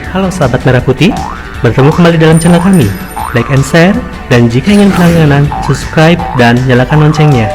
Halo sahabat Merah Putih, bertemu kembali dalam channel kami. Like and share, dan jika ingin berlangganan, subscribe dan nyalakan loncengnya.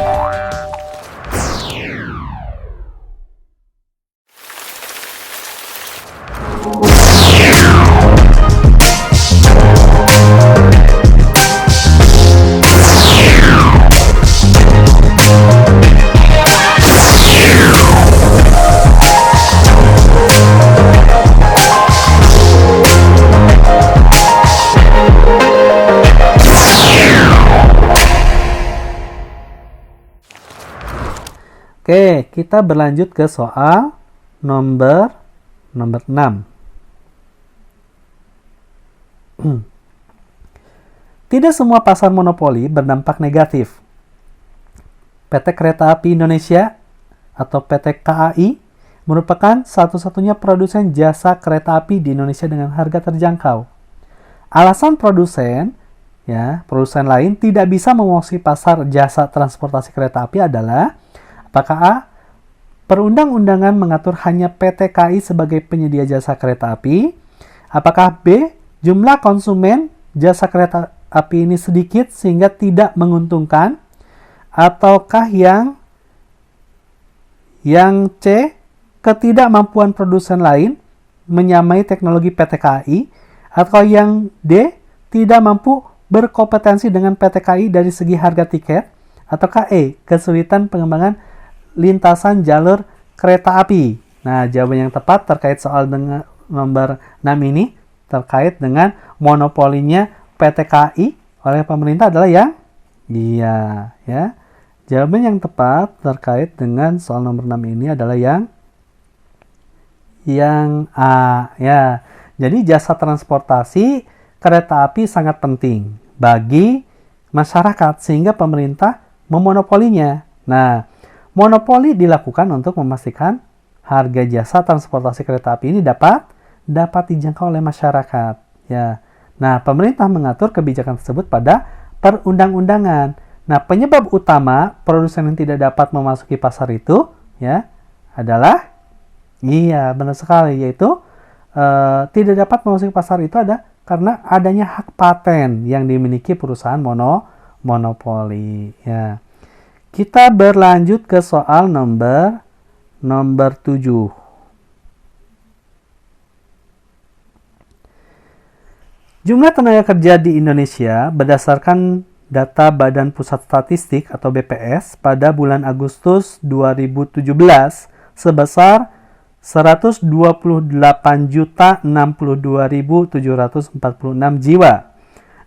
Oke, kita berlanjut ke soal nomor 6. Tidak semua pasar monopoli berdampak negatif. PT Kereta Api Indonesia atau PT KAI merupakan satu-satunya produsen jasa kereta api di Indonesia dengan harga terjangkau. Alasan produsen lain tidak bisa menguasai pasar jasa transportasi kereta api adalah: apakah A, perundang-undangan mengatur hanya PT KAI sebagai penyedia jasa kereta api? Apakah B, jumlah konsumen jasa kereta api ini sedikit sehingga tidak menguntungkan? Ataukah yang C, ketidakmampuan produsen lain menyamai teknologi PT KAI? Atau yang D, tidak mampu berkompetensi dengan PT KAI dari segi harga tiket? Ataukah E, kesulitan pengembangan lintasan jalur kereta api? Nah, jawaban yang tepat terkait soal dengan nomor 6 ini terkait dengan monopolinya PT KAI oleh pemerintah adalah yang iya, ya. Jawaban yang tepat terkait dengan soal nomor 6 ini adalah yang A, ya. Jadi jasa transportasi kereta api sangat penting bagi masyarakat sehingga pemerintah memonopolinya. Nah, monopoli dilakukan untuk memastikan harga jasa transportasi kereta api ini dapat dijangkau oleh masyarakat. Ya. Nah, pemerintah mengatur kebijakan tersebut pada perundang-undangan. Nah, penyebab utama produsen yang tidak dapat memasuki pasar itu adalah benar sekali, yaitu tidak dapat memasuki pasar itu ada karena adanya hak paten yang dimiliki perusahaan monopoli. Ya. Kita berlanjut ke soal nomor 7. Jumlah tenaga kerja di Indonesia berdasarkan data Badan Pusat Statistik atau BPS pada bulan Agustus 2017 sebesar 128.062.746 jiwa.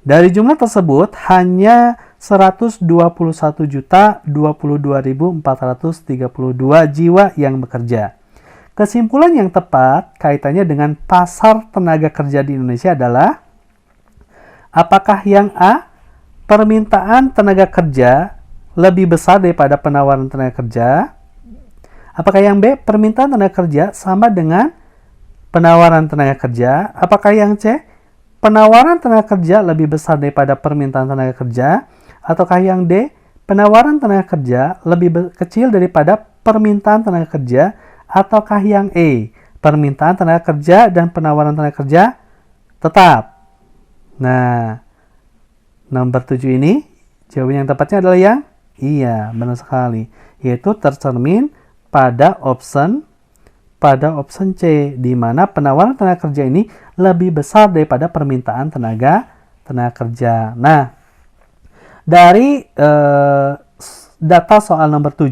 Dari jumlah tersebut, hanya 121.022.432 jiwa yang bekerja. Kesimpulan yang tepat kaitannya dengan pasar tenaga kerja di Indonesia adalah: apakah yang A, permintaan tenaga kerja lebih besar daripada penawaran tenaga kerja? Apakah yang B, permintaan tenaga kerja sama dengan penawaran tenaga kerja? Apakah yang C, penawaran tenaga kerja lebih besar daripada permintaan tenaga kerja? Ataukah yang D, penawaran tenaga kerja lebih kecil daripada permintaan tenaga kerja? Ataukah yang E, permintaan tenaga kerja dan penawaran tenaga kerja tetap? Nah, nomor 7 ini jawaban yang tepatnya adalah yang iya, benar sekali, yaitu tercermin pada option C, di mana penawaran tenaga kerja ini lebih besar daripada permintaan tenaga kerja. Nah, dari data soal nomor 7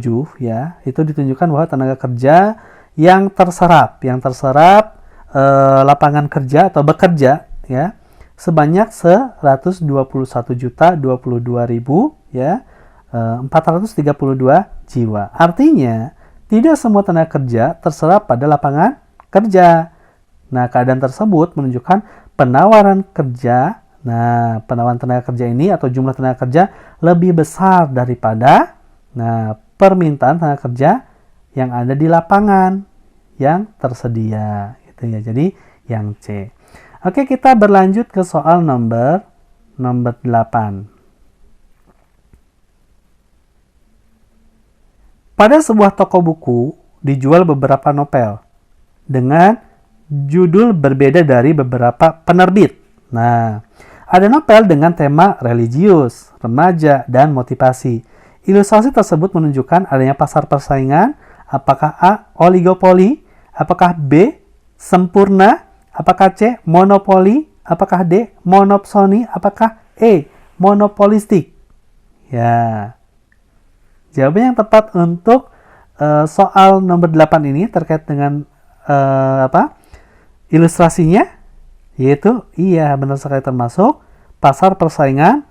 itu ditunjukkan bahwa tenaga kerja yang terserap lapangan kerja atau bekerja sebanyak 121.022.432 jiwa. Artinya, tidak semua tenaga kerja terserap pada lapangan kerja. Nah, keadaan tersebut menunjukkan penawaran kerja. Nah, penawaran tenaga kerja ini atau jumlah tenaga kerja lebih besar daripada permintaan tenaga kerja yang ada di lapangan yang tersedia. Gitu ya. Jadi, yang C. Oke, kita berlanjut ke soal nomor 8. Pada sebuah toko buku dijual beberapa novel dengan judul berbeda dari beberapa penerbit. Nah, ada novel dengan tema religius, remaja, dan motivasi. Ilustrasi tersebut menunjukkan adanya pasar persaingan, apakah A. oligopoli, apakah B. sempurna, apakah C. monopoli, apakah D. monopsoni, apakah E. monopolistik. Ya, jawaban yang tepat untuk soal nomor 8 ini terkait dengan ilustrasinya, yaitu iya benar sekali termasuk pasar persaingan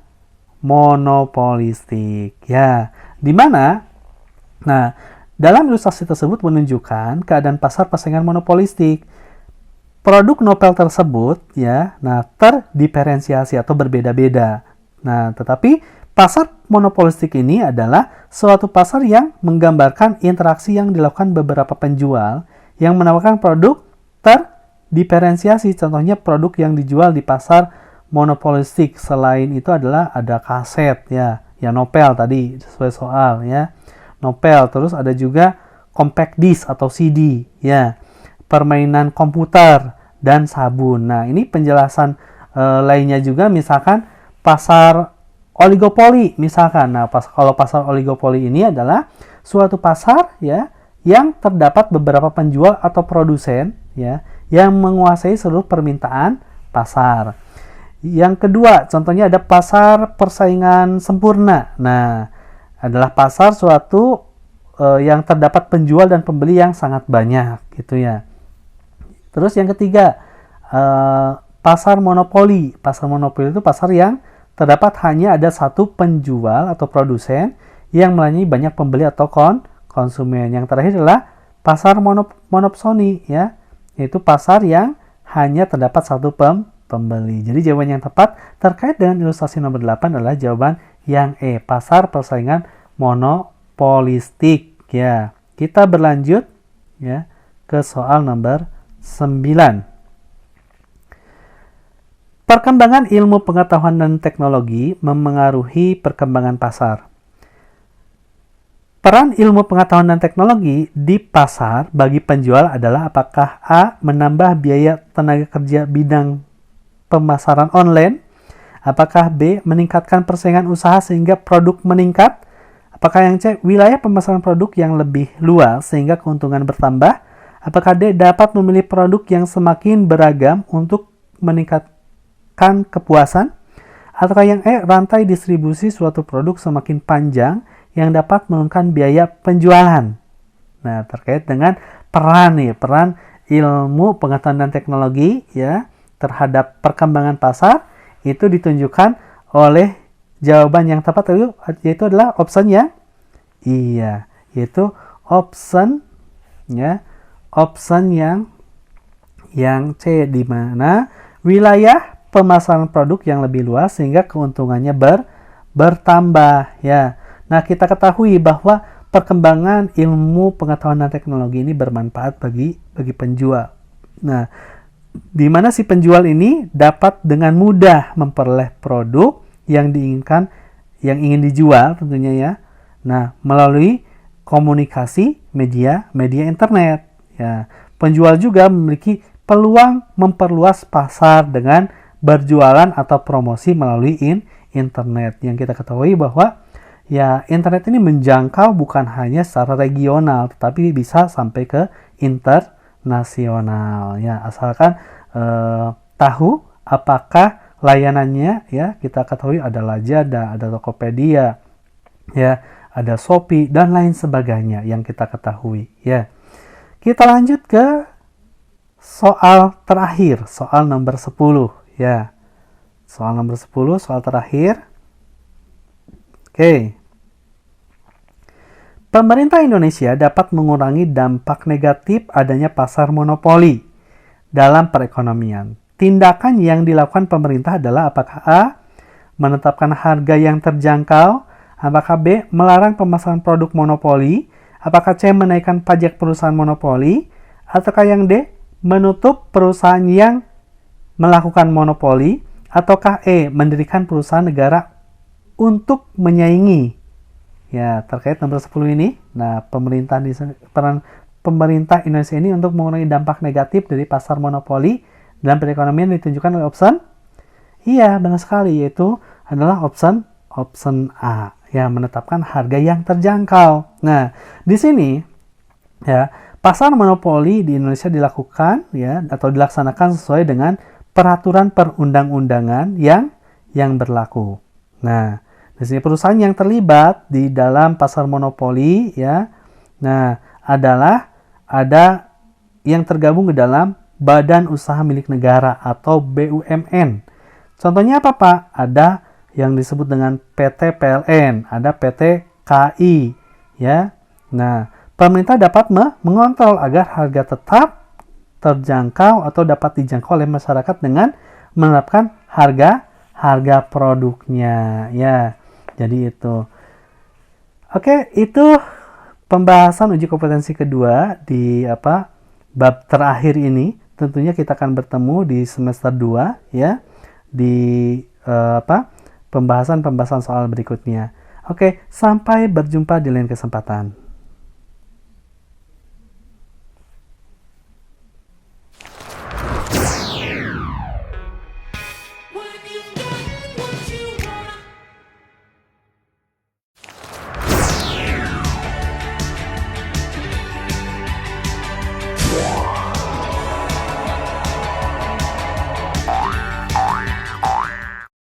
monopolistik. Ya, di mana? Nah, dalam ilustrasi tersebut menunjukkan keadaan pasar persaingan monopolistik. Produk novel tersebut ya, nah terdiferensiasi atau berbeda-beda. Nah, tetapi pasar monopolistik ini adalah suatu pasar yang menggambarkan interaksi yang dilakukan beberapa penjual yang menawarkan produk terdiferensiasi. Contohnya produk yang dijual di pasar monopolistik. Selain itu adalah ada kaset ya novel tadi sesuai soal ya. Novel, terus ada juga compact disc atau CD ya. Permainan komputer dan sabun. Nah, ini penjelasan lainnya juga misalkan pasar oligopoli misalkan. Nah, kalau pasar oligopoli ini adalah suatu pasar ya yang terdapat beberapa penjual atau produsen ya yang menguasai seluruh permintaan pasar. Yang kedua, contohnya ada pasar persaingan sempurna. Nah, adalah pasar suatu yang terdapat penjual dan pembeli yang sangat banyak gitu ya. Terus yang ketiga, pasar monopoli. Pasar monopoli itu pasar yang terdapat hanya ada satu penjual atau produsen yang melayani banyak pembeli atau konsumen. Yang terakhir adalah pasar monopsoni ya, yaitu pasar yang hanya terdapat satu pembeli. Jadi jawaban yang tepat terkait dengan ilustrasi nomor 8 adalah jawaban yang E, pasar persaingan monopolistik ya. Kita berlanjut ya ke soal nomor 9. Perkembangan ilmu pengetahuan dan teknologi memengaruhi perkembangan pasar. Peran ilmu pengetahuan dan teknologi di pasar bagi penjual adalah apakah A. menambah biaya tenaga kerja bidang pemasaran online, apakah B. meningkatkan persaingan usaha sehingga produk meningkat, apakah yang C. wilayah pemasaran produk yang lebih luas sehingga keuntungan bertambah, apakah D. dapat memilih produk yang semakin beragam untuk meningkatkan kepuasan, ataukah yang E. rantai distribusi suatu produk semakin panjang yang dapat menurunkan biaya penjualan. Nah, terkait dengan peran ilmu pengetahuan dan teknologi ya terhadap perkembangan pasar itu ditunjukkan oleh jawaban yang tepat yaitu adalah option yang iya, yaitu option yang C, di mana wilayah pemasaran produk yang lebih luas sehingga keuntungannya bertambah ya. Nah, kita ketahui bahwa perkembangan ilmu pengetahuan dan teknologi ini bermanfaat bagi penjual. Nah, di mana si penjual ini dapat dengan mudah memperoleh produk yang diinginkan, yang ingin dijual tentunya ya. Nah, melalui komunikasi media internet ya. Penjual juga memiliki peluang memperluas pasar dengan berjualan atau promosi melalui internet. Yang kita ketahui bahwa ya internet ini menjangkau bukan hanya secara regional tetapi bisa sampai ke internasional ya, asalkan tahu apakah layanannya ya. Kita ketahui ada Lazada, ada Tokopedia ya, ada Shopee dan lain sebagainya yang kita ketahui ya. Kita lanjut ke soal terakhir, soal nomor 10 ya. Soal nomor 10, soal terakhir. Oke. Pemerintah Indonesia dapat mengurangi dampak negatif adanya pasar monopoli dalam perekonomian. Tindakan yang dilakukan pemerintah adalah apakah A. menetapkan harga yang terjangkau, apakah B. melarang pemasaran produk monopoli, apakah C. menaikkan pajak perusahaan monopoli, ataukah yang D. menutup perusahaan yang melakukan monopoli, ataukah E. mendirikan perusahaan negara untuk menyaingi. Ya, terkait nomor 10 ini, nah peran pemerintah Indonesia ini untuk mengurangi dampak negatif dari pasar monopoli dalam perekonomian ditunjukkan oleh option? Iya, benar sekali, yaitu adalah option A, ya, menetapkan harga yang terjangkau. Nah, di sini ya, pasar monopoli di Indonesia dilakukan ya atau dilaksanakan sesuai dengan peraturan perundang-undangan yang berlaku. Nah, di sini perusahaan yang terlibat di dalam pasar monopoli ya, nah, adalah ada yang tergabung ke dalam Badan Usaha Milik Negara atau BUMN. Contohnya apa, Pak? Ada yang disebut dengan PT PLN, ada PT KAI, ya. Nah, pemerintah dapat mengontrol agar harga tetap terjangkau atau dapat dijangkau oleh masyarakat dengan menerapkan harga produknya, ya. Jadi itu. Oke, itu pembahasan uji kompetensi kedua di bab terakhir ini. Tentunya kita akan bertemu di semester 2 ya, di pembahasan soal berikutnya. Oke, sampai berjumpa di lain kesempatan.